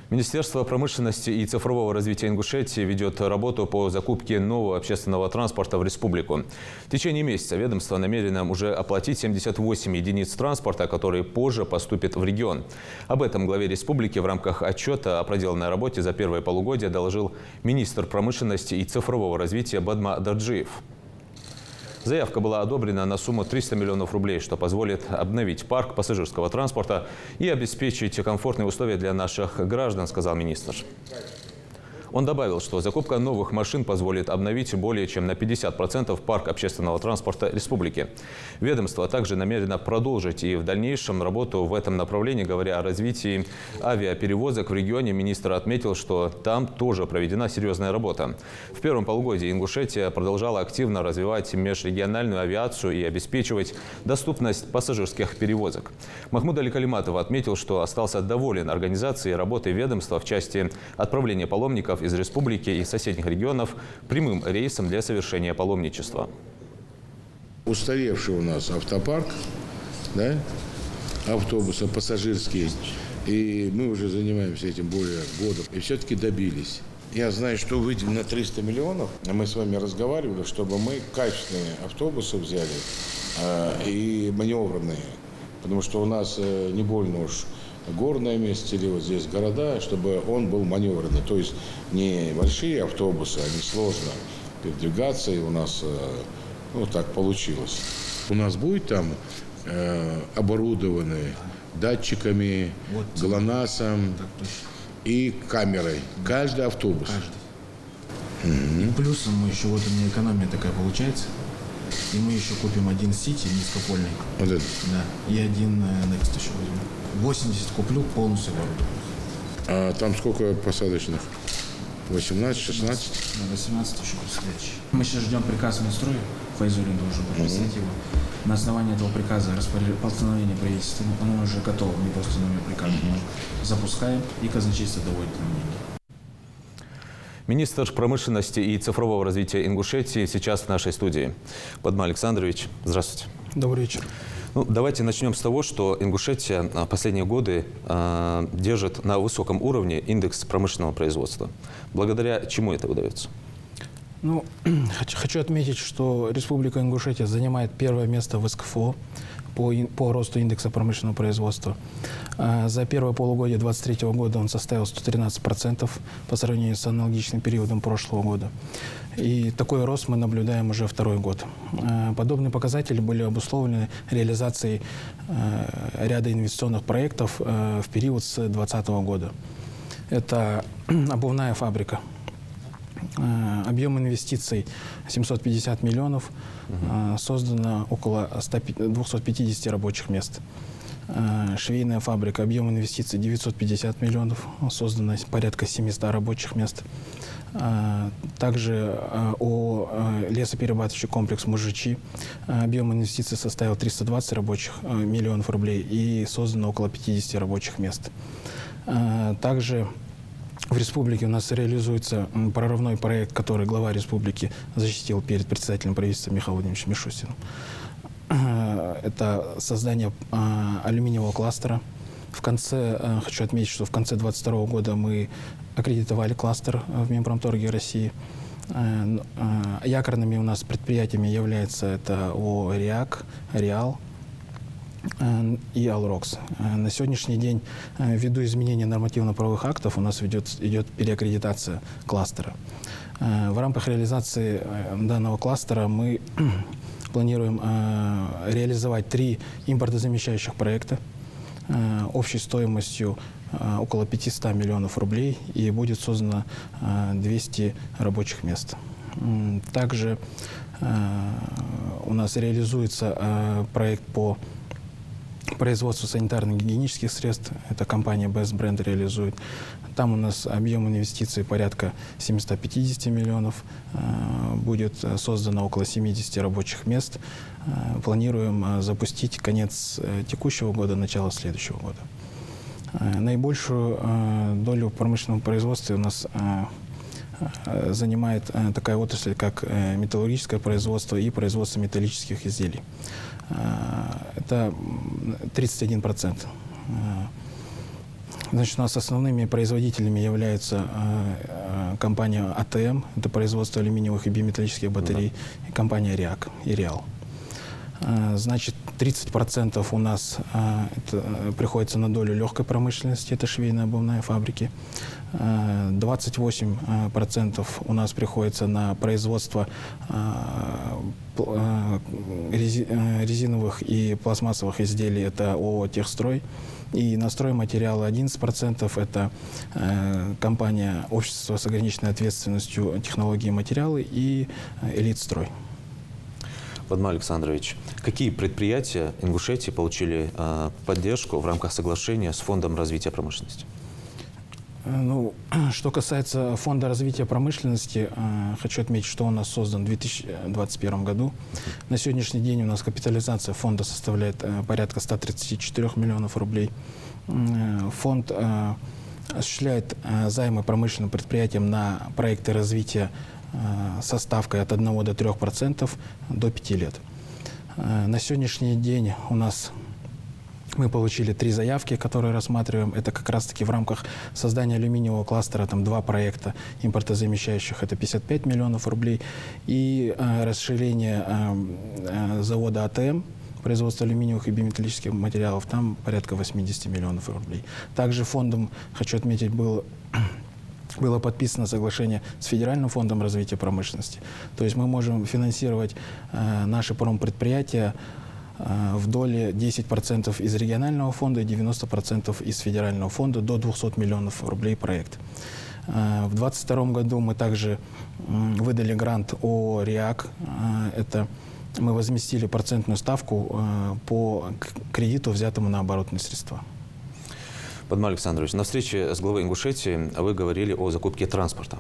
Министерство промышленности и цифрового развития Ингушетии ведет работу по закупке нового общественного транспорта в республику. В течение месяца ведомство намерено уже оплатить 78 единиц транспорта, которые позже поступят в регион. Об этом главе республики в рамках отчета о проделанной работе за первое полугодие доложил министр промышленности и цифрового развития Бадма Дарджиев. Заявка была одобрена на сумму 300 миллионов рублей, что позволит обновить парк пассажирского транспорта и обеспечить комфортные условия для наших граждан, сказал министр. Он добавил, что закупка новых машин позволит обновить более чем на 50% парк общественного транспорта республики. Ведомство также намерено продолжить и в дальнейшем работу в этом направлении. Говоря о развитии авиаперевозок в регионе, министр отметил, что там тоже проведена серьезная работа. В первом полугодии Ингушетия продолжала активно развивать межрегиональную авиацию и обеспечивать доступность пассажирских перевозок. Махмуд Али Калиматов отметил, что остался доволен организацией работы ведомства в части отправления паломников из республики и соседних регионов прямым рейсом для совершения паломничества. Устаревший у нас автопарк, да, автобусы пассажирские, и мы уже занимаемся этим более года, и все-таки добились. Я знаю, что выделено 300 миллионов, мы с вами разговаривали, чтобы мы качественные автобусы взяли и маневренные, потому что у нас не больно уж горное место или вот здесь города, чтобы он был маневренный. То есть не большие автобусы, они сложно передвигаться, и у нас так получилось. У нас будет там оборудованные датчиками, ГЛОНАССом и камерой. Каждый автобус. И плюсом мы еще, вот у меня экономия такая получается, и мы еще купим один Сити низкопольный. Вот это? Да, и один Next еще возьмем. 80 куплю полностью оборудованных. А там сколько посадочных? 18, 16? Да, 18 еще предстоящий. Мы сейчас ждем приказ Минстроя, Файзуллин должен подписать его. На основании этого приказа, постановления правительства, оно уже готово, не просто номер приказа. Мы запускаем, и казначейство доводит нам деньги. Министр промышленности и цифрового развития Ингушетии сейчас в нашей студии. Бадма Александрович, здравствуйте. Добрый вечер. Давайте начнем с того, что Ингушетия в последние годы держит на высоком уровне индекс промышленного производства. Благодаря чему это удается? Хочу отметить, что Республика Ингушетия занимает первое место в СКФО по росту индекса промышленного производства. За первое полугодие 2023 года он составил 113% по сравнению с аналогичным периодом прошлого года. И такой рост мы наблюдаем уже второй год. Подобные показатели были обусловлены реализацией ряда инвестиционных проектов в период с 2020 года. Это обувная фабрика. Объем инвестиций 750 миллионов, создано около 250 рабочих мест. Швейная фабрика, объем инвестиций 950 миллионов, создано порядка 700 рабочих мест. Также лесоперерабатывающий комплекс «Мужичи», объем инвестиций составил 320 миллионов рублей и создано около 50 рабочих мест. Также в республике у нас реализуется прорывной проект, который глава республики защитил перед председателем правительства Михаилом Владимировичем Мишустиным. Это создание алюминиевого кластера. Хочу отметить, что в конце 2022 года мы аккредитовали кластер в Минпромторге России. Якорными у нас предприятиями являются это ООО «РИАК», «Реал» и «Алрокс». На сегодняшний день, ввиду изменения нормативно-правовых актов, у нас идет переаккредитация кластера. В рамках реализации данного кластера мы планируем реализовать 3 импортозамещающих проекта общей стоимостью около 500 миллионов рублей, и будет создано 200 рабочих мест. Также у нас реализуется проект по производству санитарно-гигиенических средств. Это компания Best Brand реализует. Там у нас объем инвестиций порядка 750 миллионов. Будет создано около 70 рабочих мест. Планируем запустить конец текущего года, начало следующего года. Наибольшую долю в промышленном производстве у нас занимает такая отрасль, как металлургическое производство и производство металлических изделий. Это 31%. Значит, у нас основными производителями являются компания АТМ, это производство алюминиевых и биметаллических батарей, и компания РИАК и РИАЛ. Значит, 30% у нас приходится на долю легкой промышленности, это швейно-обувные фабрики. 28% у нас приходится на производство резиновых и пластмассовых изделий, это ООО «Техстрой». И на стройматериалы 11% это компания «Общество с ограниченной ответственностью технологии и материалы» и «Элитстрой». Владимир Александрович, какие предприятия Ингушетии получили поддержку в рамках соглашения с Фондом развития промышленности? Ну, что касается Фонда развития промышленности, хочу отметить, что он у нас создан в 2021 году. На сегодняшний день у нас капитализация фонда составляет порядка 134 миллионов рублей. Фонд осуществляет займы промышленным предприятиям на проекты развития со ставкой от 1 до 3% до 5 лет. На сегодняшний день у нас мы получили 3 заявки, которые рассматриваем. Это как раз-таки в рамках создания алюминиевого кластера, там 2 проекта импортозамещающих, это 55 миллионов рублей. И расширение завода АТМ, производство алюминиевых и биметаллических материалов, там порядка 80 миллионов рублей. Также фондом, хочу отметить, было подписано соглашение с Федеральным фондом развития промышленности. То есть мы можем финансировать наши промпредприятия в доле 10% из регионального фонда и 90% из федерального фонда до 200 миллионов рублей проект. В 2022 году мы также выдали грант ООО «РИАК». Это мы возместили процентную ставку по кредиту, взятому на оборотные средства. Владимир Александрович, на встрече с главой Ингушетии вы говорили о закупке транспорта.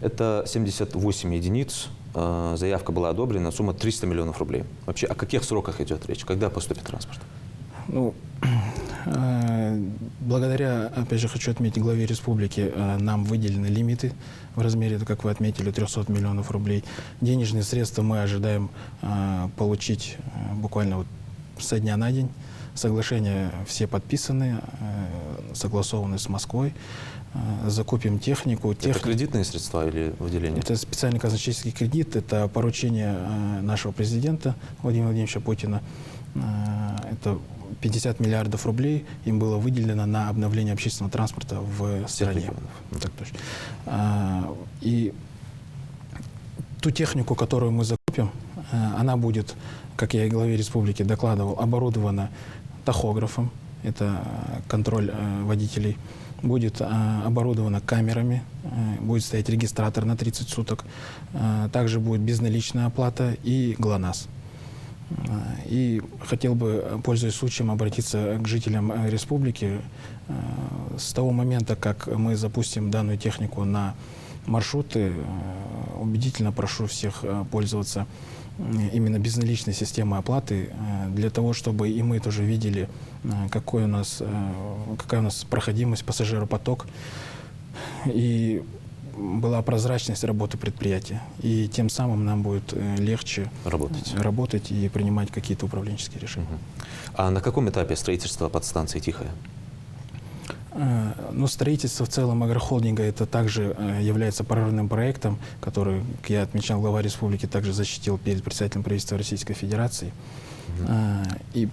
Это 78 единиц, заявка была одобрена, сумма 300 миллионов рублей. Вообще, о каких сроках идет речь? Когда поступит транспорт? Ну, благодаря, опять же, хочу отметить, главе республики нам выделены лимиты в размере, как вы отметили, 300 миллионов рублей. Денежные средства мы ожидаем получить буквально вот со дня на день. Соглашения все подписаны, согласованы с Москвой. Закупим технику. Это кредитные средства или выделение? Это специальный казначейский кредит, это поручение нашего президента Владимира Владимировича Путина. Это 50 миллиардов рублей им было выделено на обновление общественного транспорта в стране. Так точно. И ту технику, которую мы закупим, она будет, как я и главе республики докладывал, оборудована тахографом, это контроль водителей, будет оборудована камерами, будет стоять регистратор на 30 суток, также будет безналичная оплата и ГЛОНАСС. И хотел бы, пользуясь случаем, обратиться к жителям республики. С того момента, как мы запустим данную технику на маршруты, убедительно прошу всех пользоваться именно безналичной системой оплаты, для того, чтобы и мы тоже видели, какая у нас проходимость, пассажиропоток, и была прозрачность работы предприятия. И тем самым нам будет легче работать и принимать какие-то управленческие решения. А на каком этапе строительства подстанции «Тихая»? Ну, строительство в целом агрохолдинга это также является прорывным проектом, который, как я отмечал, глава республики также защитил перед председателем правительства Российской Федерации. И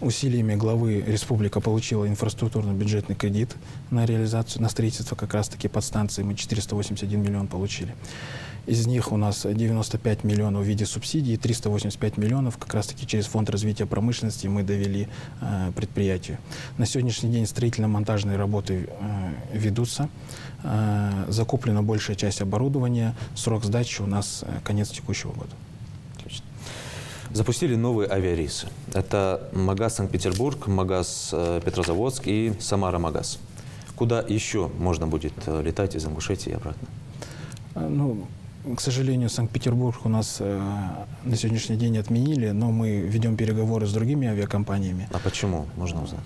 усилиями главы республика получила инфраструктурно-бюджетный кредит на реализацию, на строительство как раз-таки подстанции. Мы 481 миллион получили. Из них у нас 95 миллионов в виде субсидий, 385 миллионов как раз-таки через Фонд развития промышленности мы довели предприятию. На сегодняшний день строительно-монтажные работы ведутся. Закуплена большая часть оборудования. Срок сдачи у нас конец текущего года. Отлично. Запустили новые авиарейсы. Это Магаз Санкт-Петербург, Магаз Петрозаводск и Самара-Магаз. Куда еще можно будет летать из Ингушетии и обратно? Ну, к сожалению, Санкт-Петербург у нас на сегодняшний день отменили, но мы ведем переговоры с другими авиакомпаниями. А почему, можно узнать?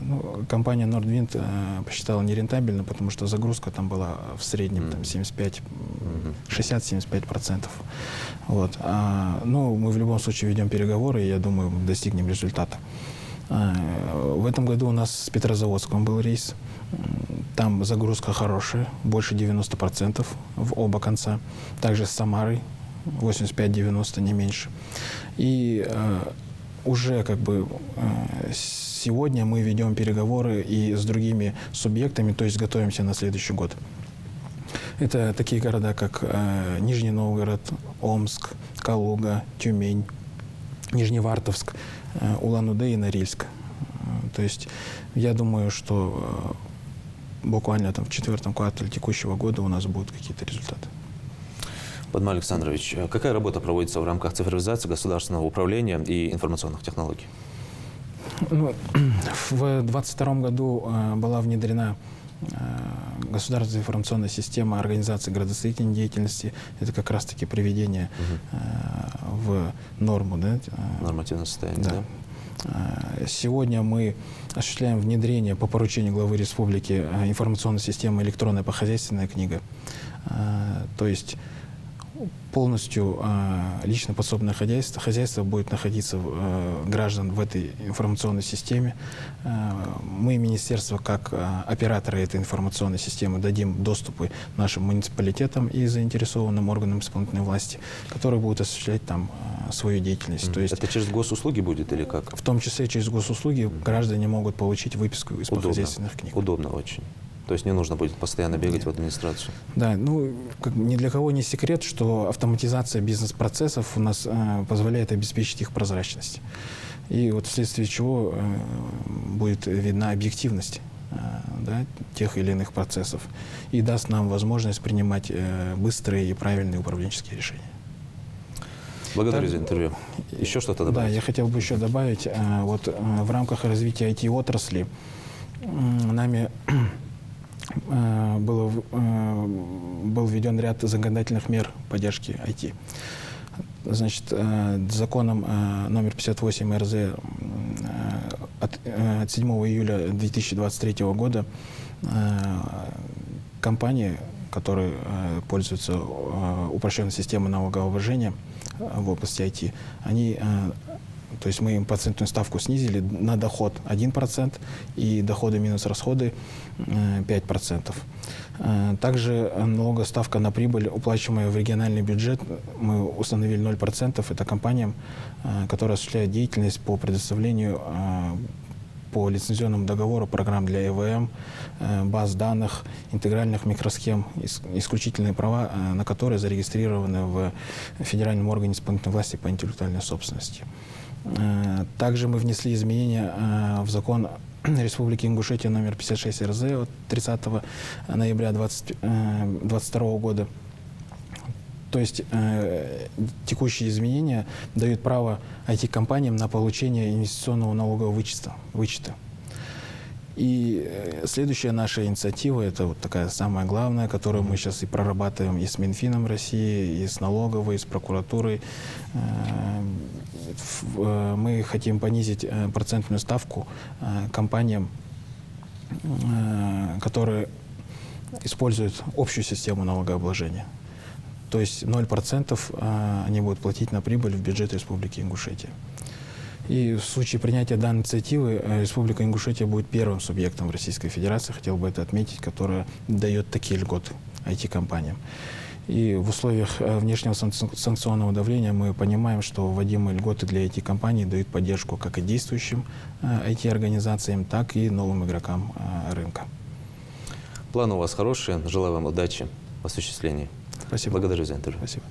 Ну, компания Nordwind посчитала нерентабельно, потому что загрузка там была в среднем 60-75%. Вот. Но мы в любом случае ведем переговоры, и я думаю, достигнем результата. В этом году у нас с Петрозаводском был рейс. Там загрузка хорошая, больше 90% в оба конца. Также с Самарой 85-90, не меньше. И уже как бы сегодня мы ведем переговоры и с другими субъектами, то есть готовимся на следующий год. Это такие города, как Нижний Новгород, Омск, Калуга, Тюмень, Нижневартовск, Улан-Удэ и Норильск. То есть я думаю, что буквально там в 4-м квартале текущего года у нас будут какие-то результаты. Падман Александрович, какая работа проводится в рамках цифровизации государственного управления и информационных технологий? Ну, в 2022 году была внедрена государственная информационная система организации градостроительной деятельности. Это как раз-таки приведение в норму. Да? Нормативное состояние, Да. Сегодня мы осуществляем внедрение по поручению главы республики информационной системы «Электронная похозяйственная книга». То есть полностью лично подсобное хозяйство будет находиться граждан в этой информационной системе. Мы, министерство, как операторы этой информационной системы, дадим доступы нашим муниципалитетам и заинтересованным органам исполнительной власти, которые будут осуществлять там свою деятельность. То есть, это через госуслуги будет или как? в том числе через госуслуги граждане могут получить выписку из хозяйственных книг. Удобно очень. То есть не нужно будет постоянно бегать в администрацию. Да, ну, ни для кого не секрет, что автоматизация бизнес-процессов у нас позволяет обеспечить их прозрачность. И вот вследствие чего будет видна объективность да, тех или иных процессов и даст нам возможность принимать быстрые и правильные управленческие решения. Благодарю за интервью. Еще что-то добавить? Да, я хотел бы еще добавить, вот в рамках развития IT-отрасли нами был введен ряд законодательных мер поддержки IT. Значит, законом номер 58 РЗ от 7 июля 2023 года компании, которые пользуются упрощенной системой налогообложения в области IT, они, то есть мы им процентную ставку снизили на доход 1% и доходы минус расходы 5%. Также налоговая ставка на прибыль, уплачиваемая в региональный бюджет, мы установили 0%. Это компаниям, которые осуществляют деятельность по предоставлению по лицензионному договору программ для ЭВМ, баз данных, интегральных микросхем, исключительные права, на которые зарегистрированы в Федеральном органе исполнительной власти по интеллектуальной собственности. Также мы внесли изменения в закон Республики Ингушетия номер 56 РЗ от 30 ноября 2022 года. То есть текущие изменения дают право IT-компаниям на получение инвестиционного налогового вычета. И следующая наша инициатива, это вот такая самая главная, которую мы сейчас и прорабатываем и с Минфином России, и с налоговой, и с прокуратурой. Мы хотим понизить процентную ставку компаниям, которые используют общую систему налогообложения. То есть 0% они будут платить на прибыль в бюджет Республики Ингушетия. И в случае принятия данной инициативы Республика Ингушетия будет первым субъектом в Российской Федерации, хотел бы это отметить, которая дает такие льготы IT-компаниям. И в условиях внешнего санкционного давления мы понимаем, что вводимые льготы для IT-компаний дают поддержку как и действующим IT-организациям, так и новым игрокам рынка. Планы у вас хорошие. Желаю вам удачи в осуществлении. Спасибо. Благодарю за интервью. Спасибо.